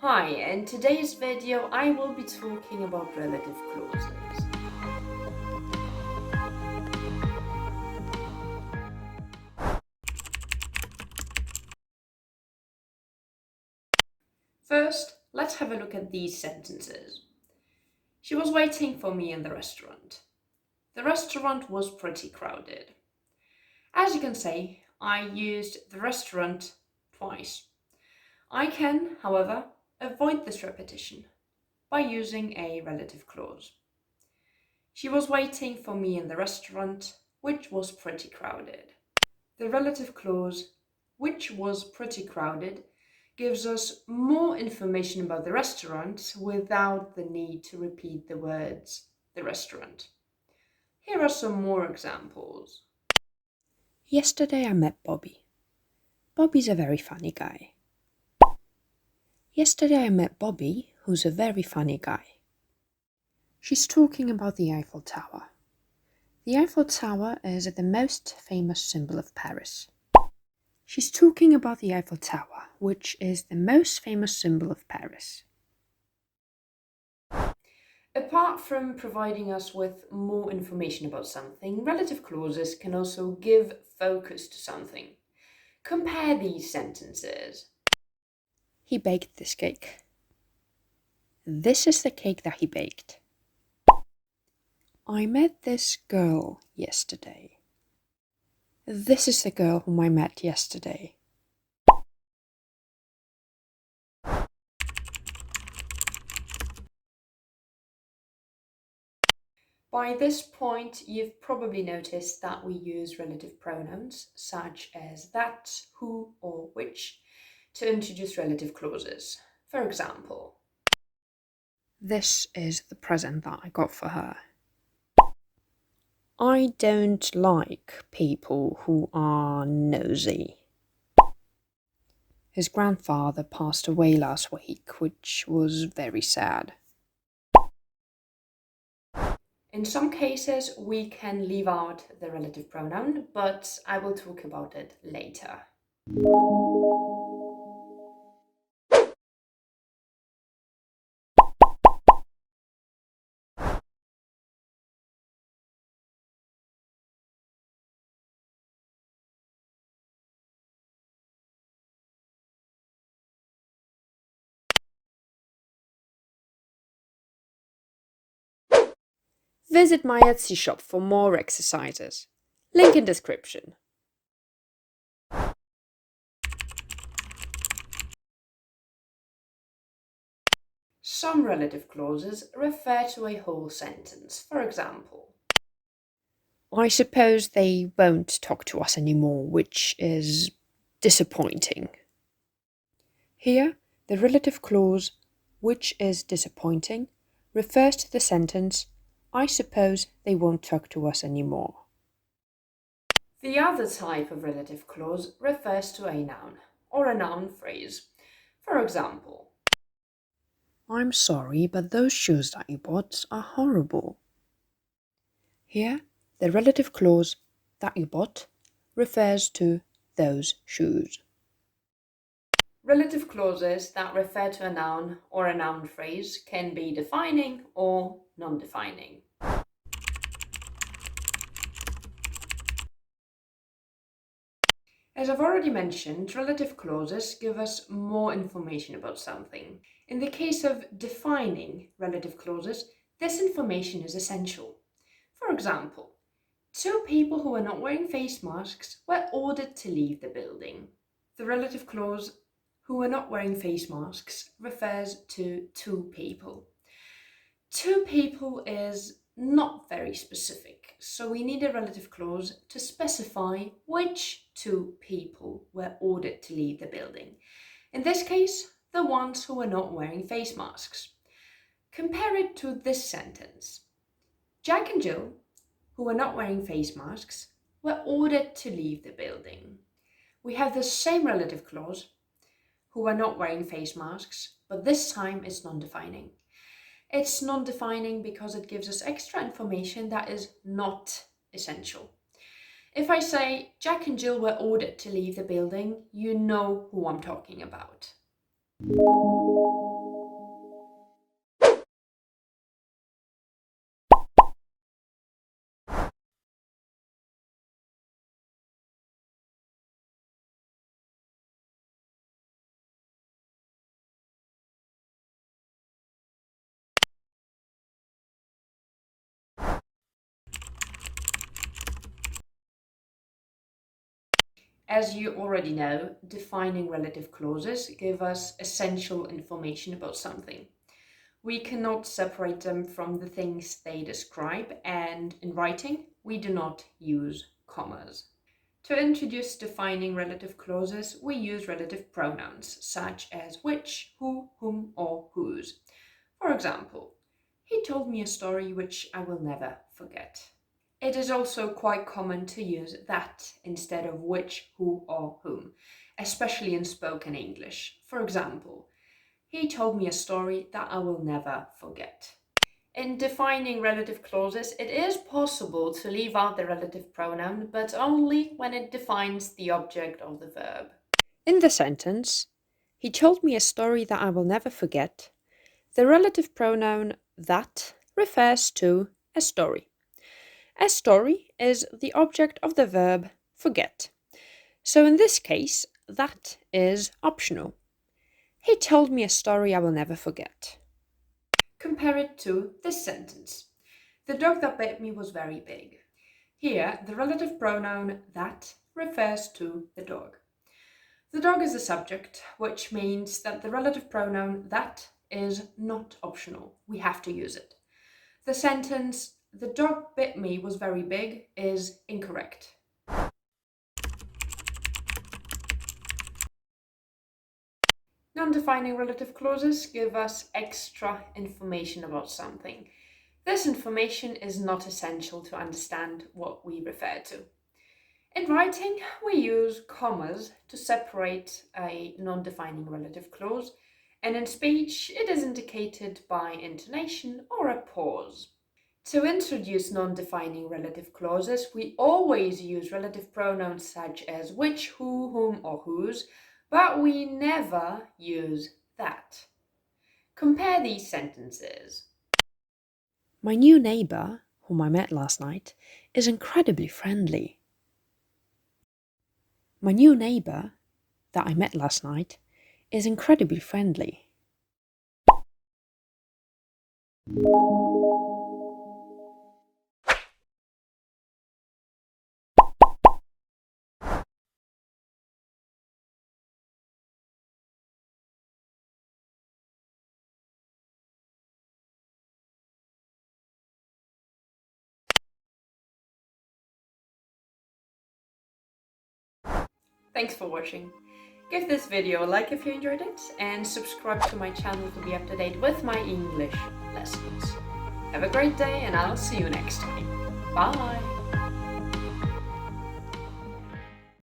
Hi, in today's video I will be talking about relative clauses. First, let's have a look at these sentences. She was waiting for me in the restaurant. The restaurant was pretty crowded. As you can see, I used the restaurant twice. I can, however, avoid this repetition by using a relative clause. She was waiting for me in the restaurant, which was pretty crowded. The relative clause, which was pretty crowded, gives us more information about the restaurant without the need to repeat the words the restaurant. Here are some more examples. Yesterday I met Bobby. Bobby's a very funny guy. Yesterday I met Bobby, who's a very funny guy. She's talking about the Eiffel Tower. The Eiffel Tower is the most famous symbol of Paris. She's talking about the Eiffel Tower, which is the most famous symbol of Paris. Apart from providing us with more information about something, relative clauses can also give focus to something. Compare these sentences. He baked this cake. This is the cake that he baked. I met this girl yesterday. This is the girl whom I met yesterday. By this point, you've probably noticed that we use relative pronouns such as that, who, or which to introduce relative clauses. For example, This is the present that I got for her. I don't like people who are nosy. His grandfather passed away last week, which was very sad. in some cases we can leave out the relative pronoun, but I will talk about it later. Visit my Etsy shop for more exercises. Link in description. Some relative clauses refer to a whole sentence. For example, I suppose they won't talk to us anymore, which is disappointing. Here, the relative clause, which is disappointing, refers to the sentence, I suppose they won't talk to us anymore. the other type of relative clause refers to a noun or a noun phrase. For example, I'm sorry, but those shoes that you bought are horrible. Here, the relative clause that you bought refers to those shoes. relative clauses that refer to a noun or a noun phrase can be defining or non-defining. As I've already mentioned, relative clauses give us more information about something. In the case of defining relative clauses, this information is essential. For example, two people who were not wearing face masks were ordered to leave the building. The relative clause who were not wearing face masks refers to two people. Two people is not very specific, so we need a relative clause to specify which two people were ordered to leave the building. In this case, the ones who were not wearing face masks. Compare it to this sentence. Jack and Jill, who were not wearing face masks, were ordered to leave the building. We have the same relative clause, who were not wearing face masks, but this time it's non-defining. It's non-defining because it gives us extra information that is not essential. If I say Jack and Jill were ordered to leave the building, you know who I'm talking about. As you already know, defining relative clauses give us essential information about something. We cannot separate them from the things they describe, and in writing, we do not use commas. To introduce defining relative clauses, we use relative pronouns such as which, who, whom, or whose. For example, he told me a story which I will never forget. It is also quite common to use that instead of which, who, or whom, especially in spoken English. For example, he told me a story that I will never forget. In defining relative clauses, it is possible to leave out the relative pronoun, but only when it defines the object of the verb. In the sentence, he told me a story that I will never forget, the relative pronoun that refers to a story. A story is the object of the verb forget. So in this case, that is optional. He told me a story I will never forget. Compare it to this sentence. The dog that bit me was very big. Here, the relative pronoun that refers to the dog. The dog is the subject, which means that the relative pronoun that is not optional. We have to use it. The sentence, the dog bit me was very big, is incorrect. Non-defining relative clauses give us extra information about something. This information is not essential to understand what we refer to. In writing, we use commas to separate a non-defining relative clause, and in speech, it is indicated by intonation or a pause. To introduce non-defining relative clauses, we always use relative pronouns such as which, who, whom, or whose, but we never use that. Compare these sentences. My new neighbour, whom I met last night, is incredibly friendly. My new neighbour that I met last night is incredibly friendly. Thanks for watching. Give this video a like if you enjoyed it, and subscribe to my channel to be up to date with my English lessons. Have a great day, and I'll see you next time. Bye!